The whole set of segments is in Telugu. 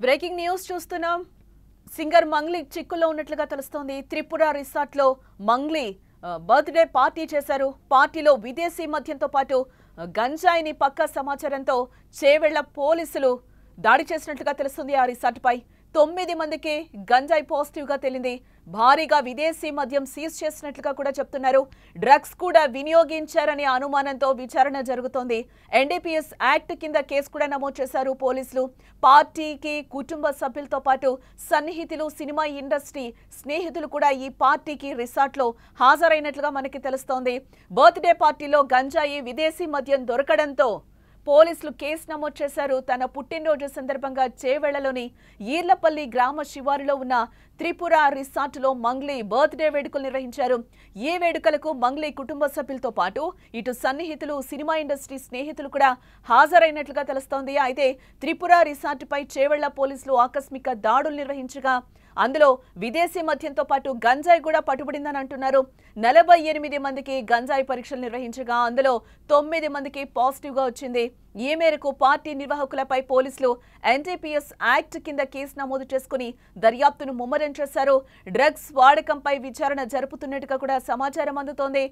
బ్రేకింగ్ న్యూస్ చూస్తున్నాం. సింగర్ మంగ్లీ చిక్కుల్లో ఉన్నట్లుగా తెలుస్తోంది. త్రిపుర రిసార్ట్ లో మంగ్లీ బర్త్డే పార్టీ చేశారు. పార్టీలో విదేశీ మద్యంతో పాటు గంజాయిని పక్కా సమాచారంతో చేవెళ్ల పోలీసులు దాడి చేసినట్లుగా తెలుస్తుంది. ఆ రిసార్ట్ పై 9 మందికి గంజాయి పాజిటివ్ గా తేలింది. భారీగా విదేశీ మద్యం సీజ్ చేసినట్లుగా కూడా చెప్తున్నారు. డ్రగ్స్ కూడా వినియోగించారనే అనుమానంతో విచారణ జరుగుతోంది. ఎన్డీపీఎస్ యాక్ట్ కింద కేసు కూడా నమోదు చేశారు పోలీసులు. పార్టీకి కుటుంబ సభ్యులతో పాటు సన్నిహితులు, సినిమా ఇండస్ట్రీ స్నేహితులు కూడా ఈ పార్టీకి రిసార్ట్ లో హాజరైనట్లుగా మనకి తెలుస్తోంది. బర్త్డే పార్టీలో గంజాయి, విదేశీ మద్యం దొరకడంతో పోలీసులు కేసు నమోదు చేశారు. తన పుట్టినరోజు సందర్భంగా చేవెళ్లలోని ఈర్లపల్లి గ్రామ శివారులో ఉన్న త్రిపుర రిసార్టులో మంగ్లీ బర్త్డే వేడుకలు నిర్వహించారు. ఈ వేడుకలకు మంగ్లీ కుటుంబ సభ్యులతో పాటు ఇటు సన్నిహితులు, సినిమా ఇండస్ట్రీ స్నేహితులు కూడా హాజరైనట్లుగా తెలుస్తోంది. అయితే త్రిపుర రిసార్టుపై చేవెళ్ల పోలీసులు ఆకస్మిక దాడులు నిర్వహించగా అందులో విదేశీ మద్యంతో పాటు గంజాయి కూడా పట్టుబడిందని అంటున్నారు. 48 మందికి గంజాయి పరీక్షలు నిర్వహించగా అందులో 9 మందికి పాజిటివ్ గా వచ్చింది. ఈ మేరకు పార్టీ నిర్వాహకులపై పోలీసులు ఎన్డీపీఎస్ యాక్ట్ కింద కేసు నమోదు చేసుకుని దర్యాప్తును ముమ్మరం చేశారు. డ్రగ్స్ వాడకంపై విచారణ జరుపుతున్నట్టుగా కూడా సమాచారం అందుతోంది.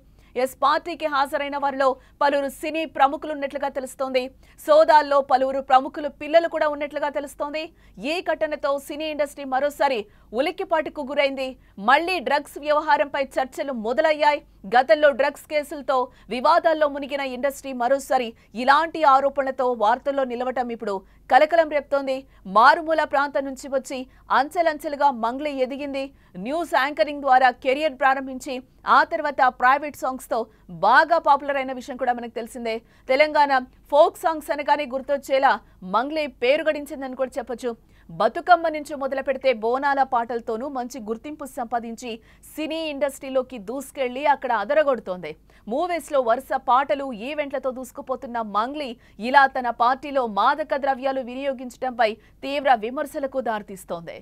పార్టీకి హాజరైన వారిలో పలువురు సినీ ప్రముఖులు ఉన్నట్లుగా తెలుస్తోంది. సోదాల్లో పలువురు ప్రముఖులు పిల్లలు కూడా ఉన్నట్లుగా తెలుస్తోంది. ఈ ఘటనతో సినీ ఇండస్ట్రీ మరోసారి ఉలిక్కిపాటుకు గురైంది. మళ్లీ డ్రగ్స్ వ్యవహారంపై చర్చలు మొదలయ్యాయి. గతంలో డ్రగ్స్ కేసులతో వివాదాల్లో మునిగిన ఇండస్ట్రీ మరోసారి ఇలాంటి ఆరోపణలతో వార్తల్లో నిలవటం ఇప్పుడు కలకలం రేపుతోంది. మారుమూల ప్రాంతం నుంచి వచ్చి అంచెలంచెలుగా మంగ్లీ ఎదిగింది. న్యూస్ యాంకరింగ్ ద్వారా కెరియర్ ప్రారంభించి ఆ తర్వాత ప్రైవేట్ సాంగ్స్ తో బాగా పాపులర్ అయిన విషయం కూడా మనకు తెలిసిందే. తెలంగాణ ఫోక్ సాంగ్స్ అనగానే గుర్తొచ్చేలా మంగ్లీ పేరు గడించిందని కూడా చెప్పొచ్చు. బతుకమ్మ నుంచి మొదలు పెడితే బోనాల పాటలతోనూ మంచి గుర్తింపు సంపాదించి సినీ ఇండస్ట్రీలోకి దూసుకెళ్లి అక్కడ అదరగొడుతోంది. మూవీస్ లో వరుస పాటలు, ఈవెంట్లతో దూసుకుపోతున్న మంగ్లీ ఇలా తన పార్టీలో మాదక ద్రవ్యాలు వినియోగించడంపై తీవ్ర విమర్శలకు దారితీస్తోంది.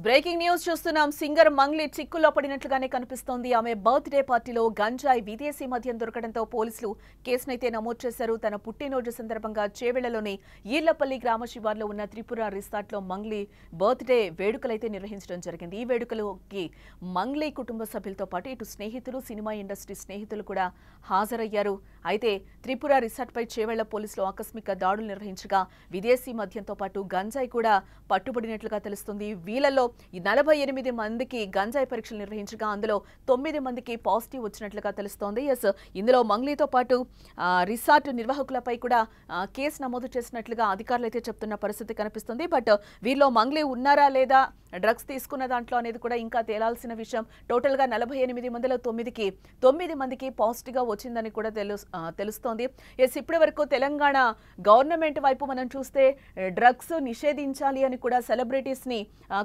బ్రేకింగ్ న్యూస్ చూస్తున్నాం. సింగర్ మంగ్లీ చిక్కుల్లో పడినట్లుగానే కనిపిస్తోంది. ఆమె బర్త్డే పార్టీలో గంజాయి, విదేశీ మద్యం దొరకడంతో పోలీసులు కేసునైతే నమోదు చేశారు. తన పుట్టినరోజు సందర్భంగా చేవెళ్లలోని ఈర్లపల్లి గ్రామ శివార్లో ఉన్న త్రిపుర రిసార్ట్ లో మంగ్లీ బర్త్డే వేడుకలైతే నిర్వహించడం జరిగింది. ఈ వేడుకలకి మంగ్లీ కుటుంబ సభ్యులతో పాటు ఇటు స్నేహితులు, సినిమా ఇండస్ట్రీ స్నేహితులు కూడా హాజరయ్యారు. అయితే త్రిపుర రిసార్ట్ పై చేవెళ్ల పోలీసులు ఆకస్మిక దాడులు నిర్వహించగా విదేశీ మద్యంతో పాటు గంజాయి కూడా పట్టుబడినట్లుగా తెలుస్తుంది. వీళ్ళలో 48 మందికి గంజాయి పరీక్షలు నిర్వహించగా అందులో 9 మందికి పాజిటివ్ వచ్చినట్లుగా తెలుస్తోంది. ఇందులో మంగ్లీతో పాటు రిసార్ట్ నిర్వాహకులపై కూడా కేసు నమోదు చేసినట్లుగా అధికారులు అయితే చెప్తున్న పరిస్థితి కనిపిస్తుంది. బట్ వీరిలో మంగ్లీ ఉన్నారా లేదా, డ్రగ్స్ తీసుకున్న దాంట్లో అనేది కూడా ఇంకా తేలాల్సిన విషయం. టోటల్ గా 48 మందిలో 9 మందికి పాజిటివ్ గా వచ్చిందని కూడా తెలుస్తోంది. ఇప్పటి వరకు తెలంగాణ గవర్నమెంట్ వైపు మనం చూస్తే డ్రగ్స్ నిషేధించాలి అని కూడా సెలబ్రిటీస్ ని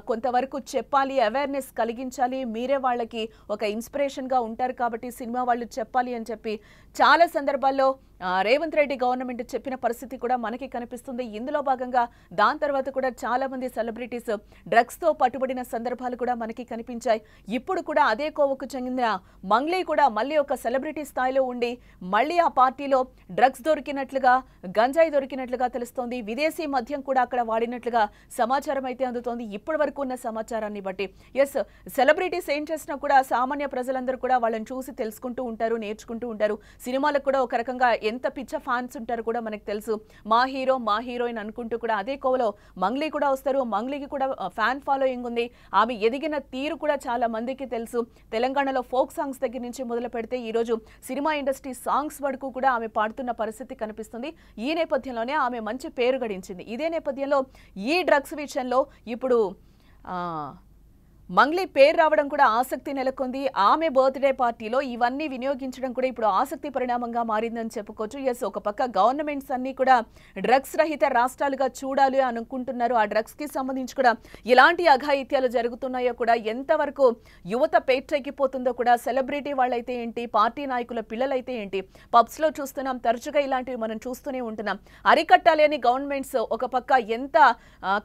కొంతవరకు చెప్పాలి, అవేర్నెస్ కలిగించాలి, మీరే వాళ్ళకి ఒక ఇన్స్పిరేషన్ గా ఉంటారు కాబట్టి సినిమా వాళ్ళు చెప్పాలి అని చెప్పి చాలా సందర్భాల్లో రేవంత్ రెడ్డి గవర్నమెంట్ చెప్పిన పరిస్థితి కూడా మనకి కనిపిస్తుంది. ఇందులో భాగంగా దాని తర్వాత కూడా చాలా మంది సెలబ్రిటీస్ డ్రగ్స్ తో పట్టుబడిన సందర్భాలు కూడా మనకి కనిపించాయి. ఇప్పుడు కూడా అదే కోవకు చెందిన మంగ్లీ కూడా మళ్ళీ ఒక సెలబ్రిటీ స్థాయిలో ఉండి మళ్ళీ ఆ పార్టీలో డ్రగ్స్ దొరికినట్లుగా, గంజాయి దొరికినట్లుగా తెలుస్తోంది. విదేశీ మద్యం కూడా అక్కడ వాడినట్లుగా సమాచారం అయితే అందుతోంది ఇప్పటి వరకు ఉన్న సమాచారాన్ని బట్టి. సెలబ్రిటీస్ ఏం చేసినా కూడా సామాన్య ప్రజలందరూ కూడా వాళ్ళని చూసి తెలుసుకుంటూ ఉంటారు, నేర్చుకుంటూ ఉంటారు. సినిమాలకు కూడా ఒక రకంగా ఎంత పిచ్చ ఫ్యాన్స్ ఉంటారు కూడా మనకు తెలుసు. మా హీరో, మా హీరోయిన్ అనుకుంటూ కూడా అదే కోవలో మంగ్లీ కూడా వస్తారు. మంగ్లీకి కూడా ఫ్యాన్ ఫాలోయింగ్ ఉంది. ఆమె ఎదిగిన తీరు కూడా చాలా మందికి తెలుసు. తెలంగాణలో ఫోక్ సాంగ్స్ దగ్గర నుంచి మొదలు పెడితే ఈ రోజు సినిమా ఇండస్ట్రీ సాంగ్స్ వరకు కూడా ఆమె పాడుతున్న పరిస్థితి కనిపిస్తుంది. ఈ నేపథ్యంలోనే ఆమె మంచి పేరు గడించింది. ఇదే నేపథ్యంలో ఈ డ్రగ్స్ విషయంలో ఇప్పుడు మంగ్లీ పేరు రావడం కూడా ఆసక్తి నెలకొంది. ఆమె బర్త్డే పార్టీలో ఇవన్నీ వినియోగించడం కూడా ఇప్పుడు ఆసక్తి పరిణామంగా మారిందని చెప్పుకోవచ్చు. ఎస్, ఒక పక్క గవర్నమెంట్స్ అన్ని కూడా డ్రగ్స్ రహిత రాష్ట్రాలుగా చూడాలి అనుకుంటున్నారు. ఆ డ్రగ్స్ కి సంబంధించి కూడా ఎలాంటి అఘాయిత్యాలు జరుగుతున్నాయో కూడా, ఎంతవరకు యువత పేటెక్కిపోతుందో కూడా, సెలబ్రిటీ వాళ్ళైతే ఏంటి, పార్టీ నాయకుల పిల్లలైతే ఏంటి, పబ్స్ లో చూస్తున్నాం, తరచుగా ఇలాంటివి మనం చూస్తూనే ఉంటున్నాం. అరికట్టాలి అని గవర్నమెంట్స్ ఒక పక్క ఎంత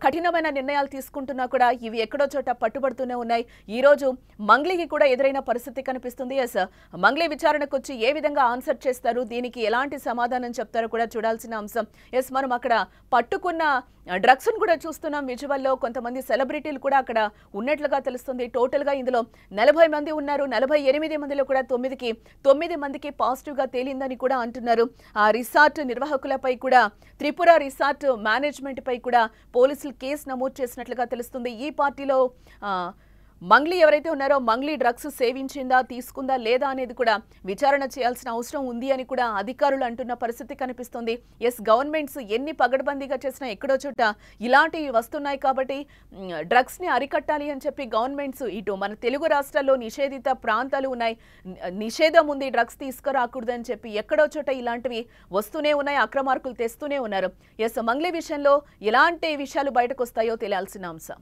కఠినమైన నిర్ణయాలు తీసుకుంటున్నా కూడా ఇవి ఎక్కడో చోట పట్టుబడుతూనే ఉన్నాయి. ఈ రోజు మంగ్లీకి కూడా ఎదురైన పరిస్థితి కనిపిస్తుంది. ఎస్, మంగ్లీ విచారణకు వచ్చి ఏ విధంగా ఆన్సర్ చేస్తారు, దీనికి ఎలాంటి సమాధానం చెప్తారో కూడా చూడాల్సిన అంశం. ఎస్, మనం అక్కడ పట్టుకున్న డ్రగ్స్ ను కూడా చూస్తున్నాం. విజువల్లో కొంతమంది సెలబ్రిటీలు కూడా అక్కడ ఉన్నట్లుగా తెలుస్తుంది. టోటల్ గా ఇందులో 40 మంది ఉన్నారు. 48 మందిలో కూడా 9 మందికి పాజిటివ్ గా తేలిందని కూడా అంటున్నారు. ఆ రిసార్ట్ నిర్వాహకులపై కూడా, త్రిపుర రిసార్ట్ మేనేజ్మెంట్ పై కూడా పోలీసులు కేసు నమోదు చేసినట్లుగా తెలుస్తుంది. ఈ పార్టీలో మంగ్లీ ఎవరైతే ఉన్నారో, మంగ్లీ డ్రగ్స్ సేవించిందా, తీసుకుందా లేదా అనేది కూడా విచారణ చేయాల్సిన అవసరం ఉంది అని కూడా అధికారులు అంటున్న పరిస్థితి కనిపిస్తుంది. ఎస్, గవర్నమెంట్స్ ఎన్ని పగడ్బందీగా చేసినా ఎక్కడో చోట ఇలాంటివి వస్తున్నాయి. కాబట్టి డ్రగ్స్ ని అరికట్టాలి అని చెప్పి గవర్నమెంట్స్, ఇటు మన తెలుగు రాష్ట్రాల్లో నిషేధిత ప్రాంతాలు ఉన్నాయి, నిషేధం ఉంది, డ్రగ్స్ తీసుకురాకూడదని చెప్పి ఎక్కడో చోట ఇలాంటివి వస్తూనే ఉన్నాయి, అక్రమార్కులు తెస్తూనే ఉన్నారు. ఎస్, మంగ్లీ విషయంలో ఎలాంటి విషయాలు బయటకు వస్తాయో తెలియాల్సిన అంశం.